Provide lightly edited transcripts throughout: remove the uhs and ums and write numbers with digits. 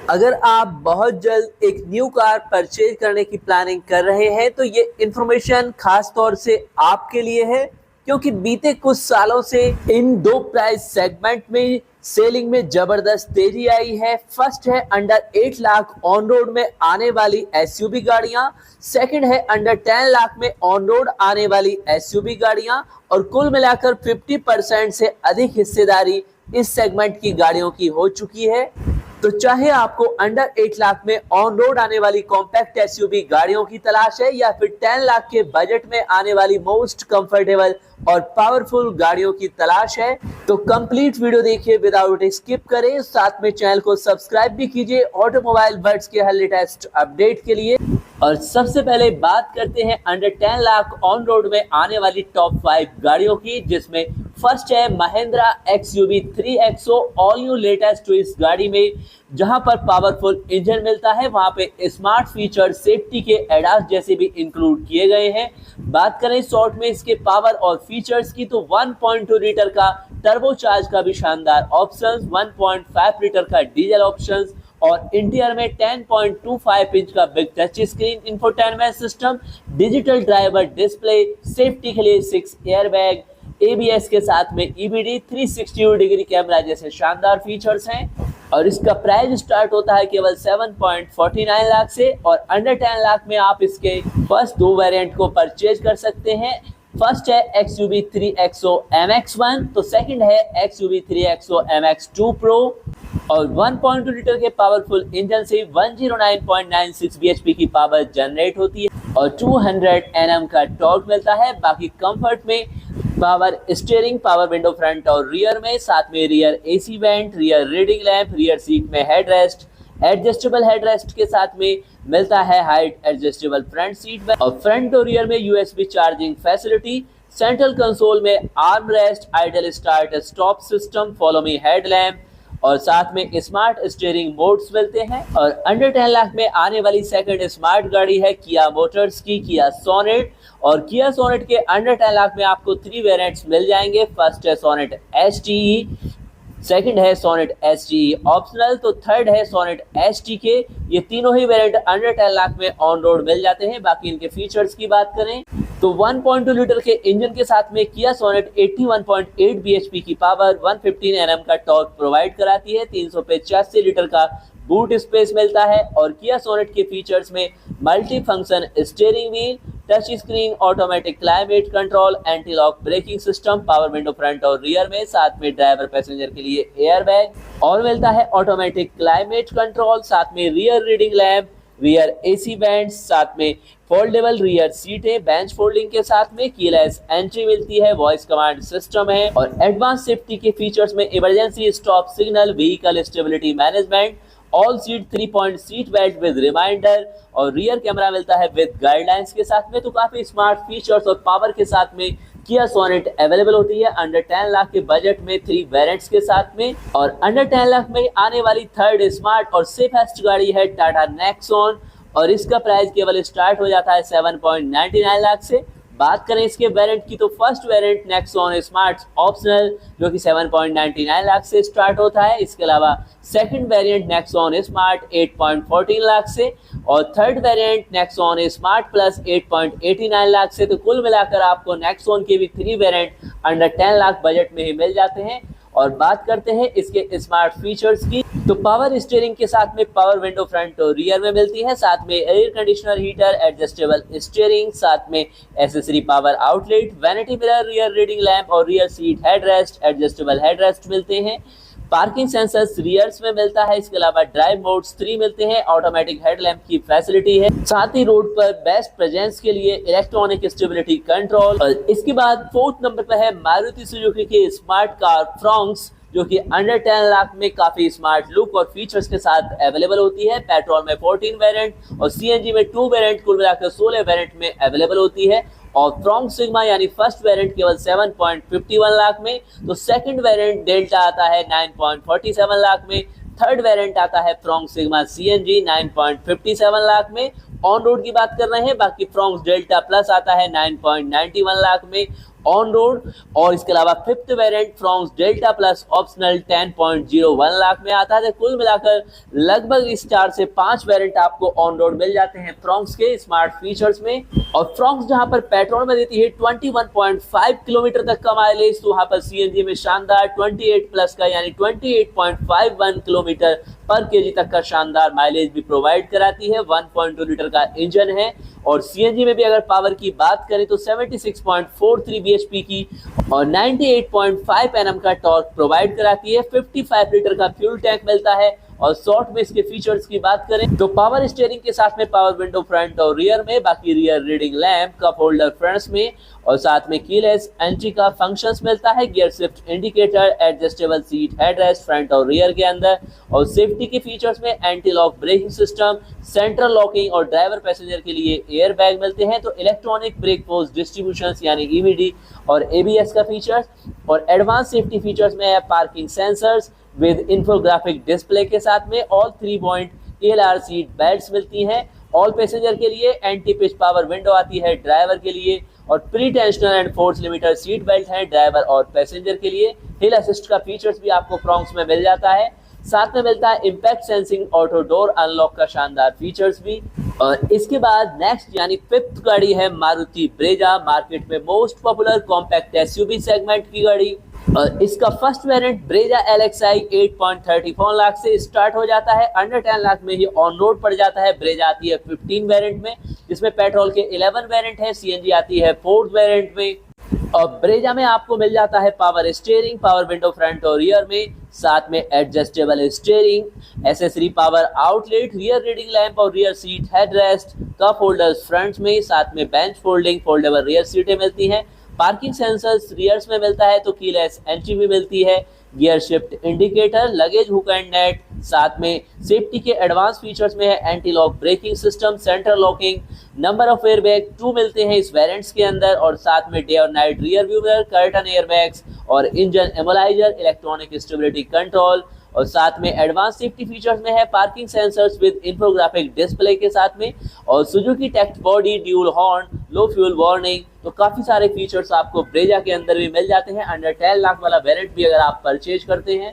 अगर आप बहुत जल्द एक न्यू कार परचेज करने की प्लानिंग कर रहे हैं तो ये इन्फॉर्मेशन खास तौर से आपके लिए है, क्योंकि बीते कुछ सालों से इन दो प्राइस सेगमेंट में सेलिंग में जबरदस्त तेजी आई है। फर्स्ट है अंडर 8 लाख ऑन रोड में आने वाली एसयूवी गाड़ियां, सेकंड है अंडर 10 लाख में ऑन रोड आने वाली एसयूवी गाड़ियां, और कुल मिलाकर 50% से अधिक हिस्सेदारी इस सेगमेंट की गाड़ियों की हो चुकी है। तो चाहे आपको अंडर 8 लाख में ऑन रोड आने वाली कॉम्पैक्ट एसयूवी गाड़ियों की तलाश है या फिर 10 लाख के बजट में आने वाली मोस्ट कंफर्टेबल और पावरफुल गाड़ियों की तलाश है, तो कंप्लीट वीडियो देखिए विदाउट स्किप करें। साथ में चैनल को सब्सक्राइब भी कीजिए ऑटोमोबाइल वर्ड्स के हर लेटेस्ट अपडेट के लिए। और सबसे पहले बात करते हैं अंडर 10 लाख ऑन रोड में आने वाली टॉप 5 गाड़ियों की, जिसमें फर्स्ट है Mahindra XUV 3XO all new latest. तो इस गाड़ी में जहां पर पावरफुल इंजन मिलता है वहां पे स्मार्ट फीचर सेफ्टी के एडास जैसे भी इंक्लूड किए गए हैं। बात करें शॉर्ट में इसके पावर और फीचर्स की तो 1.2 लीटर का टर्बोचार्ज का भी शानदार ऑप्शंस, 1.5 लीटर का डीजल ऑप्शंस और इंटीरियर में 10.25 इंच का big touch screen, infotainment system, digital driver display, safety के लिए 6 एयरबैग, ABS के साथ में EBD, 360 डिग्री कैमरा जैसे शानदार फीचर्स हैं। और इसका प्राइस स्टार्ट होता है केवल 7.49 लाख से, और अंडर 10 लाख में आप इसके फर्स्ट दो वेरिएंट को परचेज कर सकते हैं। फर्स्ट है XUV 3XO MX1, तो सेकंड है XUV 3XO MX2 Pro। और 1.2 लीटर के पावरफुल इंजन से 109.96 bhp की पावर जनरेट होती है और 200 Nm का टॉर्क मिलता है। बाकी कंफर्ट में power steering, power window front और रियर में, साथ में rear AC vent, rear reading lamp, rear seat में हेडरेस्ट, एडजस्टेबल हेडरेस्ट के साथ में मिलता है हाइट एडजस्टेबल फ्रंट सीट और फ्रंट और रियर में USB charging facility, central console में arm rest, idle start stop system, follow me headlamp और साथ में स्मार्ट स्टीयरिंग मोड्स मिलते हैं। और अंडर 10 लाख में आने वाली सेकंड स्मार्ट गाड़ी है किया मोटर्स की किया सोनेट, और किया सोनेट के अंडर 10 लाख में आपको 3 वेरिएंट्स मिल जाएंगे। फर्स्ट है सोनेट STE, सेकंड है सोनेट STE ऑप्शनल, तो थर्ड है सोनेट STK। ये तीनों ही वेरिएंट अंडर 10 लाख में ऑन रोड मिल जाते हैं। बाकी इनके फीचर्स की बात करें तो 1.2 लीटर के इंजन के साथ में किया सोनेट 81.8 bhp की पावर, 115 Nm का टॉर्क प्रोवाइड कराती है, 385 लीटर का बूट स्पेस मिलता है। और किया सोनेट के फीचर्स में multi function steering wheel, touch screen, automatic climate control, anti lock braking system, power window front और रियर में, साथ में ड्राइवर पैसेंजर के लिए एयरबैग और मिलता है ऑटोमेटिक क्लाइमेट कंट्रोल, साथ में rear reading lamp, rear AC band, साथ में फोल्डेबल रियर सीटें बेंच फोल्डिंग के साथ में, कीलेस एंट्री मिलती है, वॉइस कमांड सिस्टम है और एडवांस सेफ्टी के फीचर्स में emergency stop signal, vehicle stability management, all seat 3 point seat belt with reminder और रियर कैमरा मिलता है विद गाइडलाइंस के साथ में। तो काफी स्मार्ट फीचर्स और पावर के साथ में किया सोनेट अवेलेबल होती है अंडर 10 लाख के बजट में 3 वेरिएंट्स के साथ में। और अंडर 10 लाख में आने वाली थर्ड स्मार्ट और सेफेस्ट गाड़ी है टाटा नेक्सॉन, और इसका प्राइस केवल स्टार्ट हो जाता है 7.99 लाख से। बात करें इसके वेरिएंट की तो first variant Nexon smart optional जो कि 7.99 लाख से स्टार्ट होता है। इसके अलावा second variant Nexon smart 8.14 lakh से और third variant Nexon smart plus 8.89 lakh से। तो कुल मिलाकर आपको नेक्सॉन के भी 3 वेरिएंट अंडर 10 लाख बजट में ही मिल जाते हैं। और बात करते हैं इसके स्मार्ट फीचर्स की तो पावर स्टीयरिंग के साथ में पावर विंडो फ्रंट और रियर में मिलती है, साथ में air conditioner heater, adjustable steering, साथ में accessory power outlet, vanity mirror, rear reading lamp और rear seat headrest, adjustable headrest मिलते हैं। पार्किंग सेंसर्स रियर्स में मिलता है। इसके अलावा ड्राइव मोड्स 3 मिलते हैं, ऑटोमेटिक हेडलैम्प की फैसिलिटी है, साथ ही रोड पर बेस्ट प्रेजेंस के लिए इलेक्ट्रॉनिक स्टेबिलिटी कंट्रोल। और इसके बाद 4th नंबर पर है मारुति सुजुकी की स्मार्ट कार फ्रॉन्क्स जो कि अंडर 10 लाख में काफी स्मार्ट लुक और फीचर्स के साथ अवेलेबल होती है। पेट्रोल में 14 वेरिएंट और CNG में 2 वेरिएंट, कुल मिलाकर 16 वेरिएंट में अवेलेबल होती है। और फ्रॉन्क सिग्मा यानी फर्स्ट वेरिएंट केवल 7.51 लाख में, तो सेकंड वेरिएंट डेल्टा आता है 9.47 लाख में, थर्ड वेरिएंट आता है फ्रॉन्क सिग्मा CNG 9.57 लाख में। ऑन रोड की बात कर रहे हैं, बाकी फ्रॉन्क्स डेल्टा प्लस आता है 9.91 लाख में ऑन रोड। और इसके अलावा fifth variant Fronx delta plus optional 10.01 lakh में आता है। कुल मिलाकर लगभग इस 4 से 5 वेरिएंट आपको ऑन रोड मिल जाते हैं फ्रॉन्क्स के स्मार्ट फीचर्स में। और फ्रॉन्क्स जहां पर पेट्रोल में देती है 21.5 किलोमीटर तक का माइलेज, तो वहां पर सीएनजी में शानदार 28 प्लस का यानी 28.51 किलोमीटर पर केजी तक का शानदार माइलेज भी प्रोवाइड कराती है। 1.2 लीटर का इंजन है। और सीएनजी में भी अगर पावर की बात करें तो 76.43 बीएचपी की और 98.5 एनएम का टॉर्क प्रोवाइड कराती है। 55 लीटर का फ्यूल टैंक मिलता है। और शॉर्ट में इसके फीचर्स की बात करें तो पावर स्टीयरिंग के साथ में पावर विंडो फ्रंट और रियर में, बाकी rear reading lamp, cup holder fronts में, और साथ में कीलेस एंट्री का फंक्शंस मिलता है। Gear shift indicator, adjustable seat headrest front और रियर के अंदर। और सेफ्टी के फीचर्स में anti lock braking system, central locking और ड्राइवर पैसेंजर के लिए एयर बैग मिलते हैं। तो इलेक्ट्रॉनिक ब्रेक फोर्स डिस्ट्रीब्यूशन यानी ईबीडी और एबीएस का फीचर्स। और एडवांस सेफ्टी फीचर्स में है parking sensors with infographic display के साथ में। All 3 point LR seat belts मिलती हैं ऑल पैसेंजर के लिए। एंटी पिच पावर विंडो आती है ड्राइवर के लिए। और pre tensional and force limiter seat belt है ड्राइवर और पैसेंजर के लिए। हिल असिस्ट का फीचर्स भी आपको फ्रॉन्क्स में मिल जाता है। साथ में मिलता है impact sensing auto door unlock का शानदार फीचर्स भी। और इसके बाद नेक्स्ट यानी फिफ्थ गाड़ी है मारुति ब्रेजा, मार्केट में most popular compact SUV segment की गाड़ी। और इसका first variant Brezza LXI 8.34 lakh से स्टार्ट हो जाता है। अंडर 10 लाख में ही ऑन रोड पड़ जाता है। ब्रेजा आती है 15 वेरिएंट में, जिसमें पेट्रोल के 11 वेरिएंट है। सीएनजी आती है 4th वेरिएंट में। और ब्रेजा में आपको मिल जाता है power steering, power window front और रियर में, साथ में adjustable steering, accessory power outlet, rear reading lamp और rear seat headrest, cup holders front में, साथ में बेंच फोल्डिंग फोल्डेबल रियर सीटें मिलती हैं। पार्किंग सेंसर्स रियर्स में मिलता है तो कीलेस एंट्री भी मिलती है। Gear shift indicator, luggage hook and net, साथ में सेफ्टी के एडवांस फीचर्स में है anti lock braking system, central locking, number of airbag 2 मिलते हैं इस वेरिएंट्स के अंदर। और साथ में डे और night rear view mirror, curtain airbags और engine immobiliser, electronic stability control. और साथ में एडवांस सेफ्टी फीचर्स में है parking sensors with infographic display के साथ में। और Suzuki TECT body, dual horn, low fuel warning, तो काफी सारे फीचर्स आपको ब्रेजा के अंदर भी मिल जाते हैं। अंडर 10 लाख वाला वेरिएंट भी अगर आप परचेज करते हैं।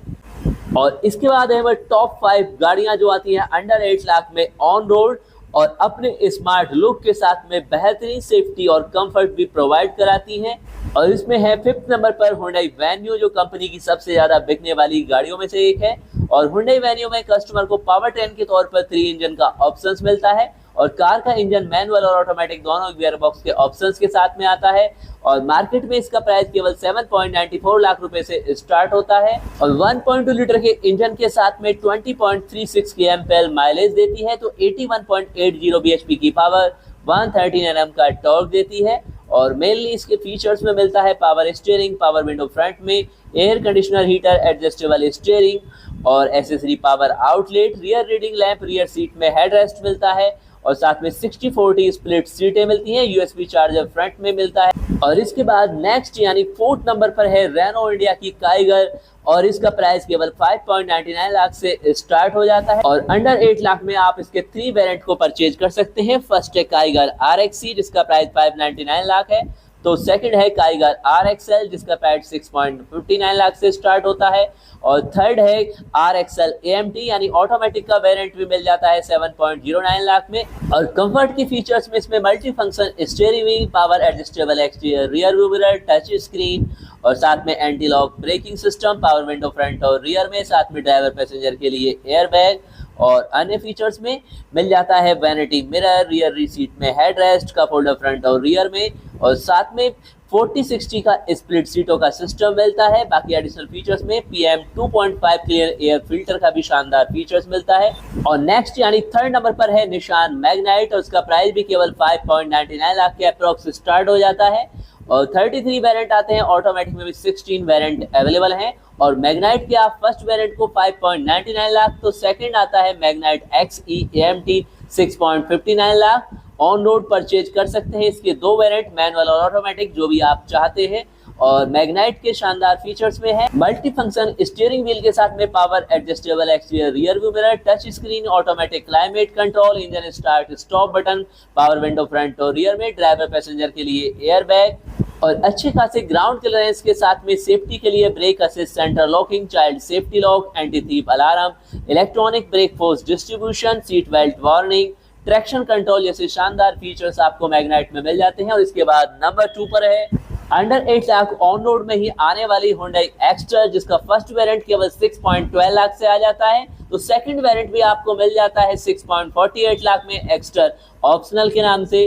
और इसके बाद है टॉप 5 गाड़ियां जो आती हैं अंडर 8 लाख में ऑन रोड और अपने स्मार्ट लुक के साथ में बेहतरीन सेफ्टी और कंफर्ट भी प्रोवाइड कराती हैं। और इसमें है 5th नंबर पर हुंडई वेन्यू, जो कंपनी की सबसे ज्यादा बिकने वाली गाड़ियों में से एक है। और हुंडई वेन्यू में कस्टमर को पावर ट्रेन के तौर पर 3 इंजन का ऑप्शंस मिलता है। और कार का इंजन मैनुअल और ऑटोमेटिक दोनों गियर बॉक्स के ऑप्शंस के साथ में आता है। और मार्केट में इसका प्राइस केवल 7.94 लाख रुपए से स्टार्ट होता है। और 1.2 लीटर के इंजन के साथ में 20.36 kmpl माइलेज देती है। तो 81.80 bhp की पावर, 113 Nm का टॉर्क देती है। और मेनली इसके फीचर्स में मिलता है power steering, power window front में, air conditioner heater, adjustable steering और accessory power outlet, rear reading lamp, rear seat में हेडरेस्ट मिलता है। और साथ में 60-40 स्प्लिट सीटें मिलती हैं। यूएसबी चार्जर फ्रंट में मिलता है। और इसके बाद नेक्स्ट यानी 4th नंबर पर है रेनो इंडिया की काइगर और इसका प्राइस केवल 5.99 लाख से स्टार्ट हो जाता है। और अंडर 8 लाख में आप इसके 3 वेरिएंट को परचेज कर सकते हैं। फर्स्ट है काइगर RXC जिसका प्राइस 5.99 लाख है। तो सेकंड है काइगर RXL जिसका प्राइस 6.59 लाख से स्टार्ट होता है। और थर्ड है RXL AMT यानी ऑटोमेटिक का वेरिएंट भी मिल जाता है 7.09 लाख में। और कंफर्ट की फीचर्स में इसमें multi function steering wheel, power adjustable exterior rear view mirror, touch screen और साथ में anti lock braking system, power window front और रियर में, साथ में ड्राइवर पैसेंजर के लिए एयर बैग और अन्य फीचर्स में मिल जाता है वैनिटी मिरर, रियर सीट में हेडरेस्ट, कप होल्डर फ्रंट और रियर में। और साथ में 40-60 का स्प्लिट सीटों का सिस्टम मिलता है। बाकी एडिशनल फीचर्स में PM 2.5 क्लियर एयर फिल्टर का भी शानदार फीचर्स मिलता है। और नेक्स्ट यानी 3rd नंबर पर है निशान मैग्नाइट और उसका प्राइस भी केवल 5.99 लाख के अप्रॉक्स स्टार्ट हो जाता है। और 33 वेरिएंट आते हैं, ऑटोमेटिक में भी 16 वेरिएंट अवेलेबल हैं। और मैग्नाइट के आप फर्स्ट वेरिएंट को 5.99 लाख, तो सेकंड आता है Magnite XE AMT 6.59 lakh. On road purchase कर सकते हैं इसके 2 वेरिएंट, मैनुअल और ऑटोमेटिक, जो भी आप चाहते हैं। और मैग्नाइट के शानदार फीचर्स में है मल्टी फंक्शन स्टीयरिंग व्हील के साथ में power adjustable exterior rear view mirror, touch screen, automatic climate control, engine start stop button, power window front और रियर में, ड्राइवर पैसेंजर के लिए एयर बैग। और अच्छे खासे ग्राउंड क्लियरेंस के साथ में सेफ्टी के लिए brake assist, centre locking, child safety lock, anti thief alarm, electronic brake force distribution, seat belt warning, traction control जैसे शानदार फीचर्स आपको मैग्नाइट में मिल जाते हैं। और इसके बाद नंबर 2 पर है अंडर 8 लाख ऑन रोड में ही आने वाली Hyundai एक्स्ट्रा, जिसका फर्स्ट वेरिएंट केवल 6.12 लाख से आ जाता है, तो सेकंड वेरिएंट भी आपको मिल जाता है 6.48 लाख में एक्स्ट्रा ऑप्शनल के नाम से।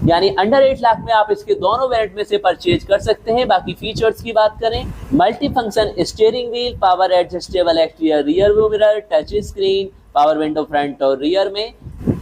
यानी अंडर 8 लाख में आप इसके दोनों वेरिएंट में से परचेज कर सकते हैं। बाकी फीचर्स की बात करें, multi function steering wheel, power adjustable exterior rear view mirror, touch screen, power window front और रियर में,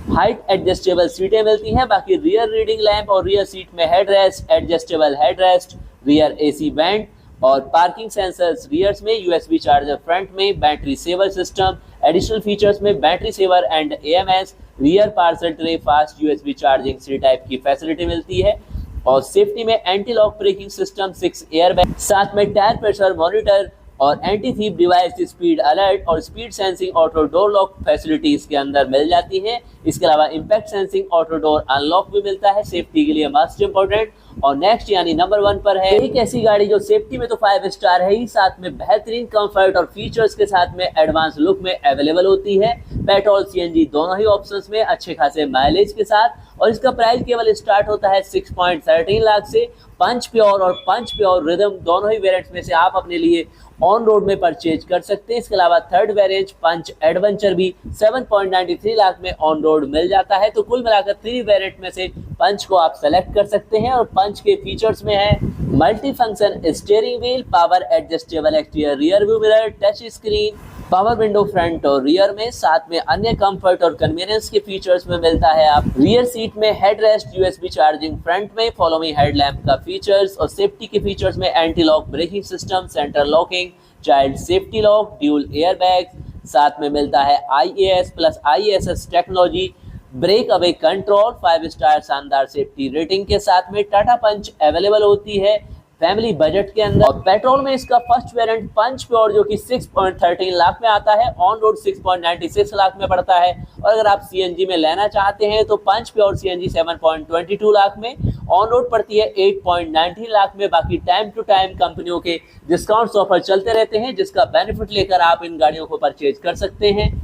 हाइट एडजस्टेबल सीटें मिलती हैं। बाकी रियर रीडिंग लैंप और रियर सीट में headrest, adjustable headrest, rear AC vent और पार्किंग सेंसर्स रियर्स में, यूएसबी चार्जर फ्रंट में, battery saver system, additional features में battery saver and AMS, rear parcel tray, fast USB charging C type की facility मिलती है। और safety में anti lock braking system, 6 airbag, साथ में टायर प्रेशर मॉनिटर और anti theft device, speed alert और speed sensing auto door lock facility इसके अंदर मिल जाती है। इसके अलावा impact sensing auto door unlock भी मिलता है, सेफ्टी के लिए मस्ट इंपॉर्टेंट। और नेक्स्ट यानी नंबर 1 पर है एक ऐसी गाड़ी जो सेफ्टी में तो 5 स्टार है ही, साथ में बेहतरीन कंफर्ट और फीचर्स के साथ में एडवांस लुक में अवेलेबल होती है। पेट्रोल सीएनजी दोनों ही ऑप्शंस में अच्छे खासे माइलेज के साथ, और इसका प्राइस केवल स्टार्ट होता है 6.13 लाख से। पंच प्योर और पंच प्योर रिदम दोनों ही वेरिएंट्स में से आप अपने लिए ऑन रोड में परचेज कर सकते हैं। इसके अलावा थर्ड वेरिएंट पंच एडवेंचर भी 7.93 लाख में ऑन रोड मिल जाता है। तो कुल मिलाकर 3 वेरिएंट में से पंच को आप सेलेक्ट कर सकते हैं। और पंच के फीचर्स में है multi function steering wheel, power adjustable exterior rear view mirror, touch screen, power window front और रियर में, साथ में अन्य कंफर्ट और कन्वीनियंस के फीचर्स में मिलता है आप रियर सीट में हेडरेस्ट, यूएसबी चार्जिंग फ्रंट में, फॉलो मी हेडलैम्प का फीचर्स, और सेफ्टी के फीचर्स में anti lock braking system, centre locking, child safety lock, dual airbag, साथ में मिलता है IAS plus ISS technology, break away control, 5 star शानदार सेफ्टी रेटिंग के साथ में टाटा पंच अवेलेबल होती है फैमिली बजट के अंदर। और पेट्रोल में इसका फर्स्ट वेरिएंट पंच प्योर जो कि 6.13 लाख में आता है, ऑन रोड 6.96 लाख में पड़ता है। और अगर आप सीएनजी में लेना चाहते हैं तो पंच प्योर सीएनजी 7.22 लाख में, ऑन रोड पड़ती है 8.19 लाख में। बाकी टाइम टू टाइम कंपनियों के डिस्काउंट्स ऑफर चलते रहते हैं, जिसका बेनिफिट लेकर आप इन गाड़ियों को परचेज कर सकते हैं।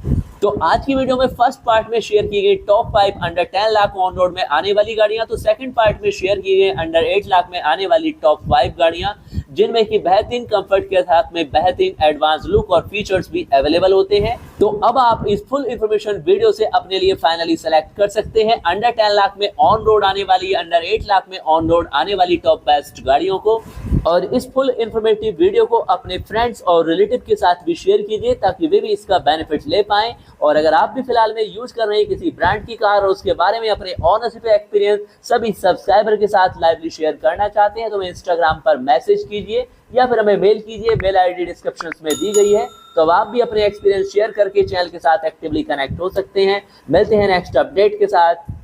तो आज की वीडियो में फर्स्ट पार्ट में शेयर की गई top 5 under 10 lakh on road में आने वाली गाड़ियां, तो सेकंड पार्ट में शेयर की गई अंडर 8 लाख में आने वाली टॉप 5 गाड़ियां, जिनमें कि बेहतरीन कंफर्ट के साथ में बेहतरीन एडवांस लुक और फीचर्स भी अवेलेबल होते हैं। तो अब आप इस फुल इंफॉर्मेशन वीडियो से अपने लिए फाइनली सेलेक्ट कर सकते हैं अंडर 10 लाख में ऑन रोड आने वाली, अंडर 8 लाख में ऑन रोड आने वाली टॉप बेस्ट गाड़ियों को। और इस फुल इंफॉर्मेटिव वीडियो को अपने फ्रेंड्स और रिलेटिव के साथ भी शेयर कीजिए, ताकि वे भी इसका बेनिफिट ले पाएं। और अगर आप भी फिलहाल में यूज कर रहे हैं किसी ब्रांड की कार और उसके बारे में अपने ऑनरशिप एक्सपीरियंस सभी सब्सक्राइबर के साथ लाइवली शेयर करना चाहते हैं, तो हमें इंस्टाग्राम पर मैसेज कीजिए या फिर हमें मेल कीजिए, मेल आईडी डिस्क्रिप्शन में दी गई है। तो अब आप भी अपने एक्सपीरियंस शेयर करके चैनल के साथ एक्टिवली कनेक्ट हो सकते हैं। मिलते हैं नेक्स्ट अपडेट के साथ।